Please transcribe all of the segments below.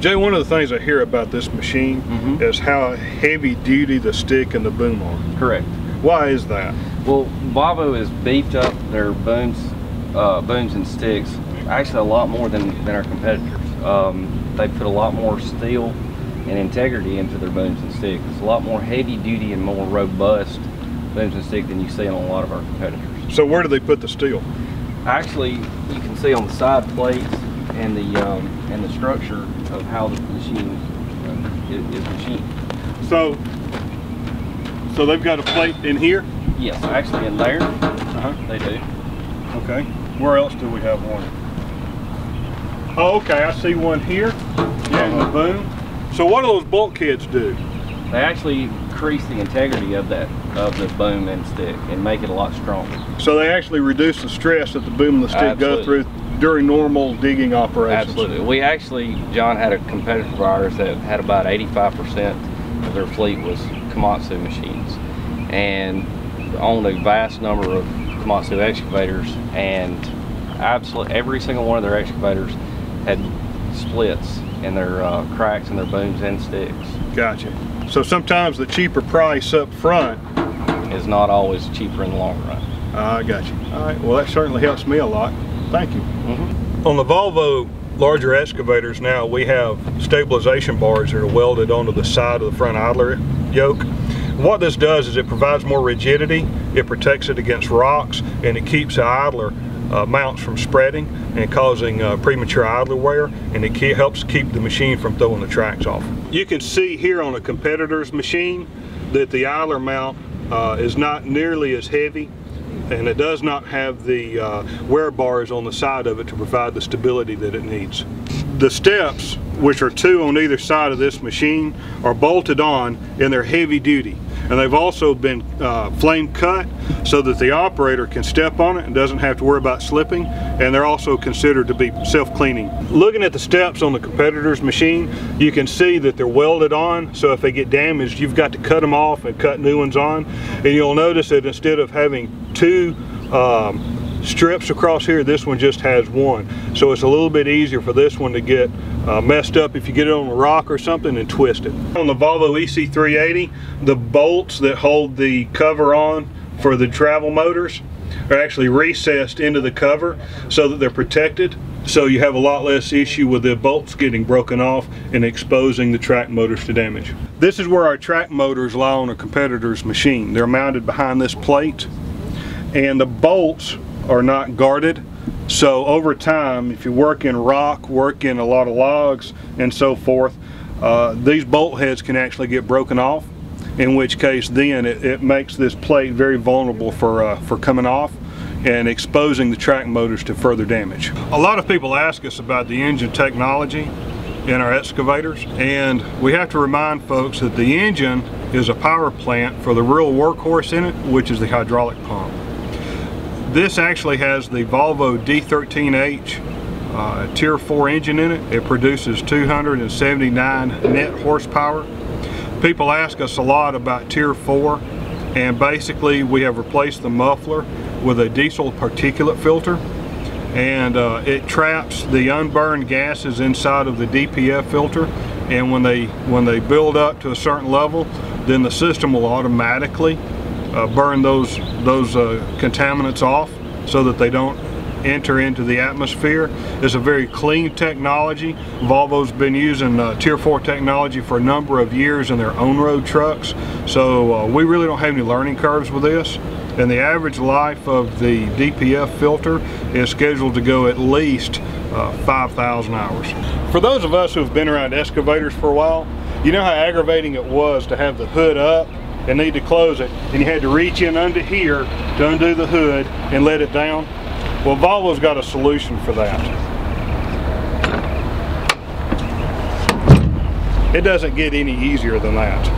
Jay, one of the things I hear about this machine is how heavy duty the stick and the boom are. Correct. Why is that? Well, Volvo has beefed up their booms and sticks actually a lot more than our competitors. They put a lot more steel and integrity into their booms and sticks. It's a lot more heavy duty and more robust booms and stick than you see on a lot of our competitors. So where do they put the steel? Actually, you can see on the side plates and the structure of how the machine is machined. So they've got a plate in here? Yes, actually in there, they do. Okay. Where else do we have one? Oh, okay, I see one here. Yeah, in the boom. So what do those bulkheads do? They actually increase the integrity of the boom and stick and make it a lot stronger. So they actually reduce the stress that the boom and the stick go through during normal digging operations. Absolutely. We actually, John, had a competitor of ours that had about 85% of their fleet was Komatsu machines, and owned a vast number of Komatsu excavators, and absolutely every single one of their excavators had splits in their cracks in their booms and sticks. Gotcha. So sometimes the cheaper price up front is not always cheaper in the long run. I got you. All right, well that certainly helps me a lot. Thank you. On the Volvo larger excavators now, we have stabilization bars that are welded onto the side of the front idler yoke. What this does is it provides more rigidity, it protects it against rocks, and it keeps the idler mounts from spreading and causing premature idler wear, and it helps keep the machine from throwing the tracks off. You can see here on a competitor's machine that the idler mount is not nearly as heavy, and it does not have the wear bars on the side of it to provide the stability that it needs. The steps, which are 2 on either side of this machine, are bolted on, and they're heavy duty. And they've also been flame cut so that the operator can step on it and doesn't have to worry about slipping, and they're also considered to be self-cleaning. Looking at the steps on the competitor's machine, you can see that they're welded on, so if they get damaged, you've got to cut them off and cut new ones on. And you'll notice that instead of having 2 strips across here, this one just has 1. So it's a little bit easier for this one to get messed up if you get it on a rock or something and twist it. On the Volvo EC380, the bolts that hold the cover on for the travel motors are actually recessed into the cover so that they're protected. So you have a lot less issue with the bolts getting broken off and exposing the track motors to damage. This is where our track motors lie on a competitor's machine. They're mounted behind this plate, and the bolts are not guarded. So over time, if you work in rock, work in a lot of logs and so forth, these bolt heads can actually get broken off, in which case then it makes this plate very vulnerable for coming off and exposing the track motors to further damage. A lot of people ask us about the engine technology in our excavators, and we have to remind folks that the engine is a power plant for the real workhorse in it, which is the hydraulic pump. This actually has the Volvo D13H Tier 4 engine in it. It produces 279 net horsepower. People ask us a lot about Tier 4, and basically we have replaced the muffler with a diesel particulate filter, and it traps the unburned gases inside of the DPF filter, and when they build up to a certain level, then the system will automatically burn those contaminants off so that they don't enter into the atmosphere. It's a very clean technology. Volvo's been using Tier 4 technology for a number of years in their on-road trucks, so we really don't have any learning curves with this. And the average life of the DPF filter is scheduled to go at least 5,000 hours. For those of us who've been around excavators for a while, you know how aggravating it was to have the hood up and need to close it, and you had to reach in under here to undo the hood and let it down. Well, Volvo's got a solution for that. It doesn't get any easier than that.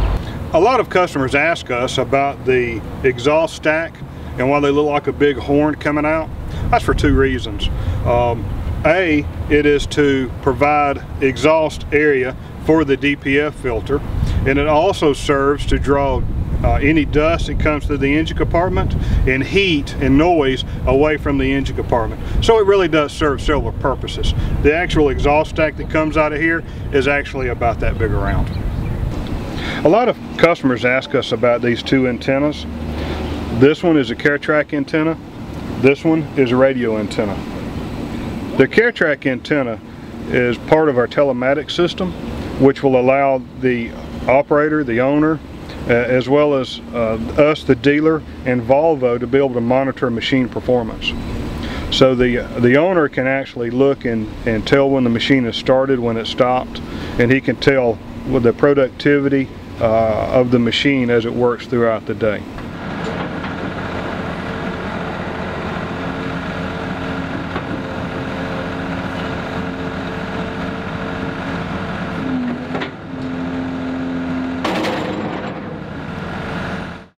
A lot of customers ask us about the exhaust stack and why they look like a big horn coming out. That's for 2 reasons. A, it is to provide exhaust area for the DPF filter, and it also serves to draw any dust that comes through the engine compartment and heat and noise away from the engine compartment. So it really does serve several purposes. The actual exhaust stack that comes out of here is actually about that big around. A lot of customers ask us about these two antennas. This one is a CareTrack antenna. This one is a radio antenna. The CareTrack antenna is part of our telematics system, which will allow the operator, the owner, as well as us, the dealer, and Volvo to be able to monitor machine performance. So the owner can actually look and tell when the machine has started, when it stopped, and he can tell with the productivity of the machine as it works throughout the day.